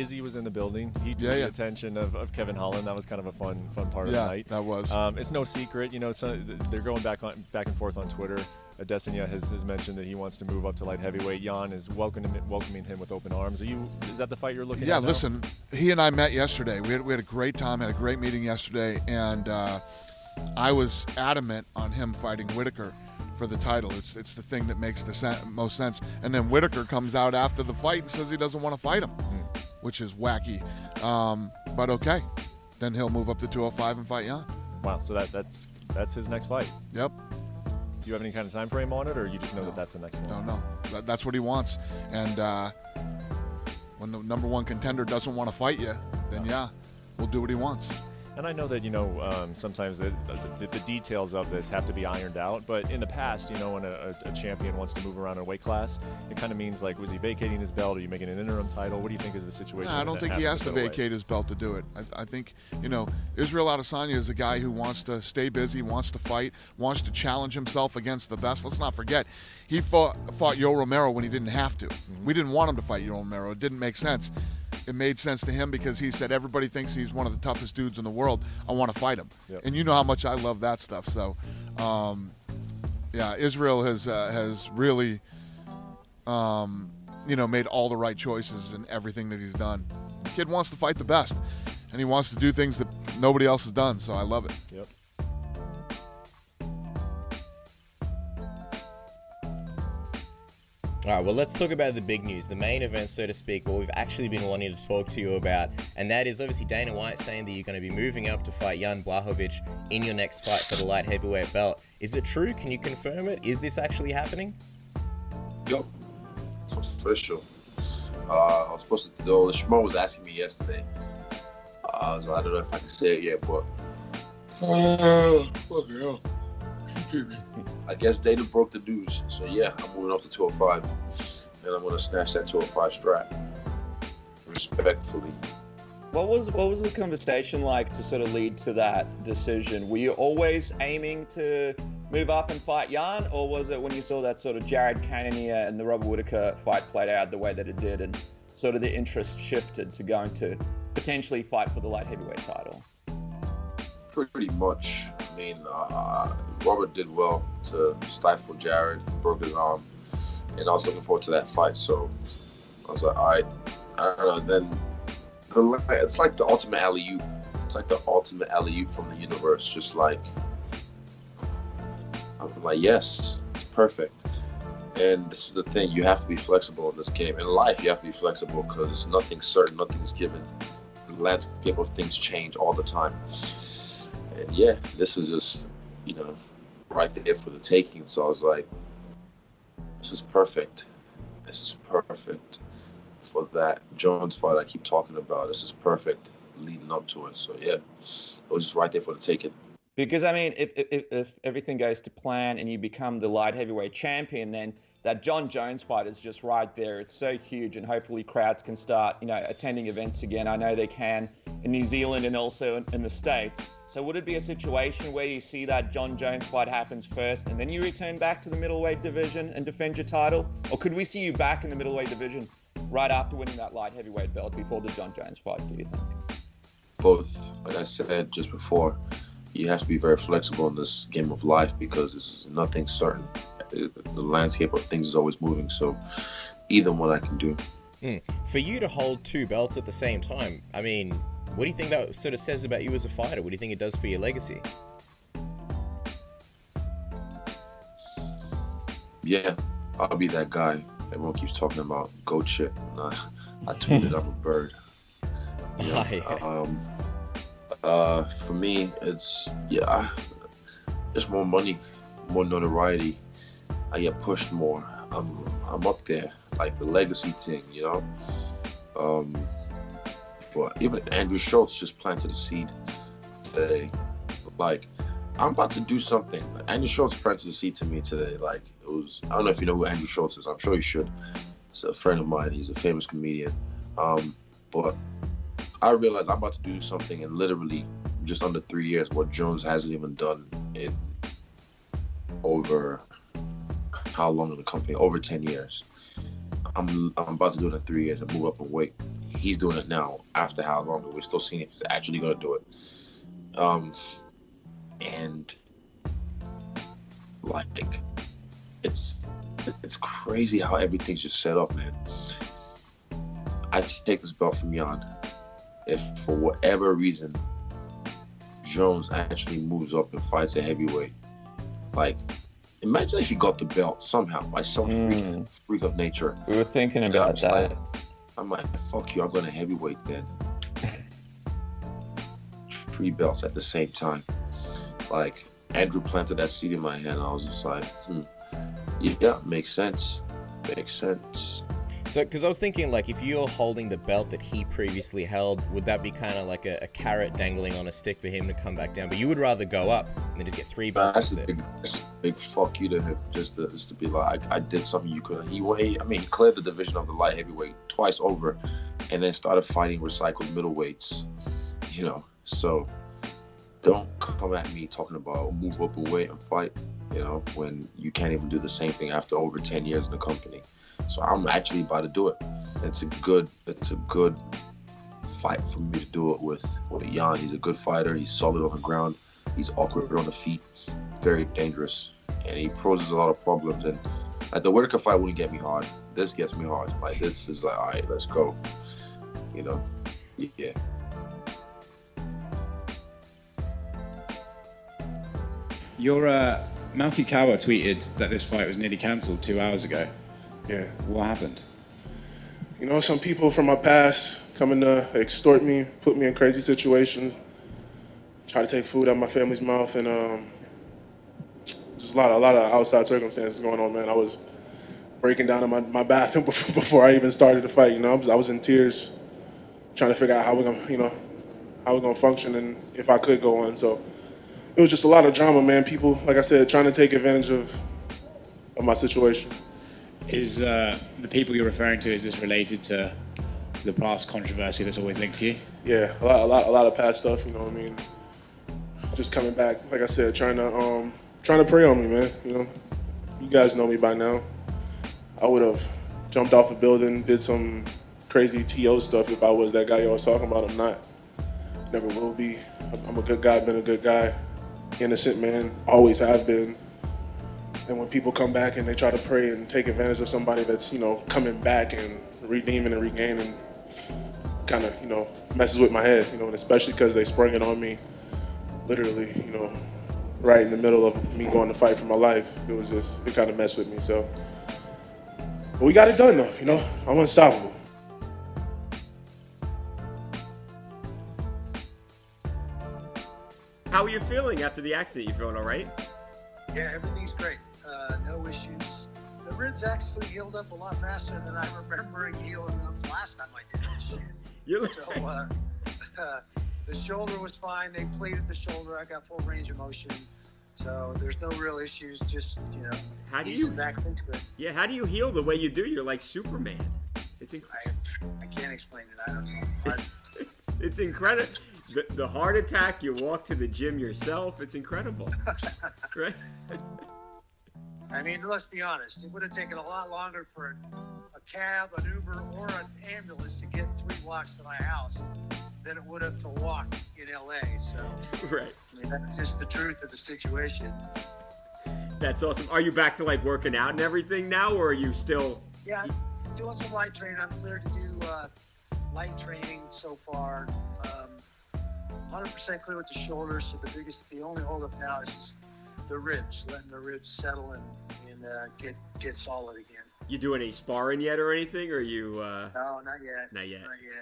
Izzy was in the building. He drew the attention of Kevin Holland. That was kind of a fun part of the night. Yeah, that was. It's no secret, so they're going back and forth on Twitter. Adesanya has mentioned that he wants to move up to light heavyweight. Jan is welcoming him with open arms. Is that the fight you're looking at? Yeah, listen, he and I met yesterday. We had a great time, had a great meeting yesterday, and I was adamant on him fighting Whitaker for the title. It's the thing that makes the most sense. And then Whitaker comes out after the fight and says he doesn't want to fight him, which is wacky. But okay, then he'll move up to 205 and fight Jan. Wow, so that's his next fight. Yep. Do you have any kind of time frame on it, or you just know that that's the next one? No. That's what he wants. And when the number one contender doesn't want to fight you, then we'll do what he wants. And I know that, sometimes the details of this have to be ironed out. But in the past, when a champion wants to move around in a weight class, it kind of means like, was he vacating his belt? Are you making an interim title? What do you think is the situation? I don't think he has to vacate his belt to do it. I think, Israel Adesanya is a guy who wants to stay busy, wants to fight, wants to challenge himself against the best. Let's not forget, he fought Yoel Romero when he didn't have to. We didn't want him to fight Yoel Romero. It didn't make sense. It made sense to him because he said, everybody thinks he's one of the toughest dudes in the world. I want to fight him. Yep. And you know how much I love that stuff. So, Israel has really, made all the right choices in everything that he's done. The kid wants to fight the best, and he wants to do things that nobody else has done. So I love it. Yep. All right, well, let's talk about the big news, the main event, so to speak, what we've actually been wanting to talk to you about, and that is obviously Dana White saying that you're going to be moving up to fight Jan Blachowicz in your next fight for the light heavyweight belt. Is it true? Can you confirm it? Is this actually happening? Yup, it's official. I was supposed to do, the Shmo was asking me yesterday, so I don't know if I can say it yet, but fucking hell. I guess Dana broke the news, so I'm moving up to 205, and I'm gonna snatch that 205 strap, respectfully. What was the conversation like to sort of lead to that decision? Were you always aiming to move up and fight Jan, or was it when you saw that sort of Jared Cannonier and the Robert Whitaker fight played out the way that it did, and sort of the interest shifted to going to potentially fight for the light heavyweight title? Pretty much. I mean, Robert did well to stifle Jared, broke his arm, and I was looking forward to that fight. So I was like, all right, I don't know. Then it's like the ultimate alley-oop. It's like the ultimate alley-oop from the universe. Just like, I'm like, yes, it's perfect. And this is the thing, you have to be flexible in this game. In life, you have to be flexible because nothing's certain, nothing's given. The landscape of things change all the time. And this is just, right there for the taking. So I was like, this is perfect. This is perfect for that Jones fight I keep talking about. This is perfect leading up to it. So it was just right there for the taking. Because, I mean, if everything goes to plan and you become the light heavyweight champion, then that Jon Jones fight is just right there. It's so huge, and hopefully crowds can start, attending events again. I know they can in New Zealand and also in the States. So would it be a situation where you see that Jon Jones fight happens first and then you return back to the middleweight division and defend your title? Or could we see you back in the middleweight division right after winning that light heavyweight belt before the Jon Jones fight, do you think? Both. Like I said just before, you have to be very flexible in this game of life because this is nothing certain. The landscape of things is always moving, so either one I can do. For you to hold two belts at the same time, I mean, what do you think that sort of says about you as a fighter? What do you think it does for your legacy? Yeah, I'll be that guy everyone keeps talking about, goat shit. I tweeted I'm a bird. For me, it's just more money, more notoriety. I get pushed more. I'm up there, like the legacy thing, But even Andrew Schultz just planted a seed today. Like, I'm about to do something. Andrew Schultz planted a seed to me today. Like, it was, I don't know if you know who Andrew Schultz is. I'm sure you should. He's a friend of mine. He's a famous comedian. But I realized I'm about to do something in literally just under 3 years, what Jones hasn't even done in over how long in the company? Over 10 years. I'm about to do it in 3 years and move up in weight. he's doing it now. After how long? But we're still seeing if he's actually going to do it. And like, it's crazy how everything's just set up, man. I take this belt from Jan. If for whatever reason Jones actually moves up and fights a heavyweight, like, imagine if he got the belt somehow by some freak of nature. We were thinking about that. I'm like, fuck you, I'm going to heavyweight then. 3 belts at the same time. Like, Andrew planted that seed in my head, and I was just like, yeah, makes sense. Makes sense. So, because I was thinking, like, if you're holding the belt that he previously held, would that be kind of like a carrot dangling on a stick for him to come back down? But you would rather go up and then just get 3 belts instead. That's a big fuck you to him, just to be like, I did something you couldn't. He cleared the division of the light heavyweight twice over, and then started fighting recycled middleweights. You know, so don't come at me talking about move up and weight and fight. You know, when you can't even do the same thing after over 10 years in the company. So I'm actually about to do it. It's a good fight for me to do it with Jan. He's a good fighter. He's solid on the ground. He's awkward on the feet. Very dangerous. And he poses a lot of problems. And like, the Whitaker fight wouldn't get me hard. This gets me hard. Like, this is like, all right, let's go. You know? Yeah. Your Malky Kawa tweeted that this fight was nearly cancelled 2 hours ago. Yeah. What happened? You know, some people from my past coming to extort me, put me in crazy situations, try to take food out of my family's mouth, and just a lot of outside circumstances going on, man. I was breaking down in my bathroom before I even started the fight. You know, I was in tears, trying to figure out how we're gonna function and if I could go on. So it was just a lot of drama, man. People, like I said, trying to take advantage of my situation. Is the people you're referring to, is this related to the past controversy that's always linked to you? Yeah, a lot of past stuff, you know what I mean? Just coming back, like I said, trying to prey on me, man. You know, you guys know me by now. I would have jumped off a building, did some crazy TO stuff if I was that guy you was talking about. I'm not. Never will be. I'm a good guy, been a good guy. Innocent man, always have been. And when people come back and they try to prey and take advantage of somebody that's, you know, coming back and redeeming and regaining, kind of, you know, messes with my head, you know, and especially because they sprung it on me, literally, you know, right in the middle of me going to fight for my life. It kind of messed with me, so. But we got it done, though, you know, I'm unstoppable. How are you feeling after the accident? You feeling all right? Yeah, everything's great. No issues. The ribs actually healed up a lot faster than I remember healing up last time I did this shit. So the shoulder was fine. They plated the shoulder. I got full range of motion. So there's no real issues. Just, you know, how do you back into it? Yeah, how do you heal the way you do? You're like Superman. It's I can't explain it. I don't know. It's incredible. The heart attack, you walk to the gym yourself. It's incredible, right? I mean, let's be honest. It would have taken a lot longer for a cab, an Uber, or an ambulance to get 3 blocks to my house than it would have to walk in LA. So, right. I mean, that's just the truth of the situation. That's awesome. Are you back to like working out and everything now, or are you still? Yeah, I'm doing some light training. I'm cleared to do light training so far. 100% clear with the shoulders. So the only holdup now is just the ribs, letting the ribs settle and get solid again. You doing any sparring yet or anything? Or you? No, not yet. Not yet. Not yet.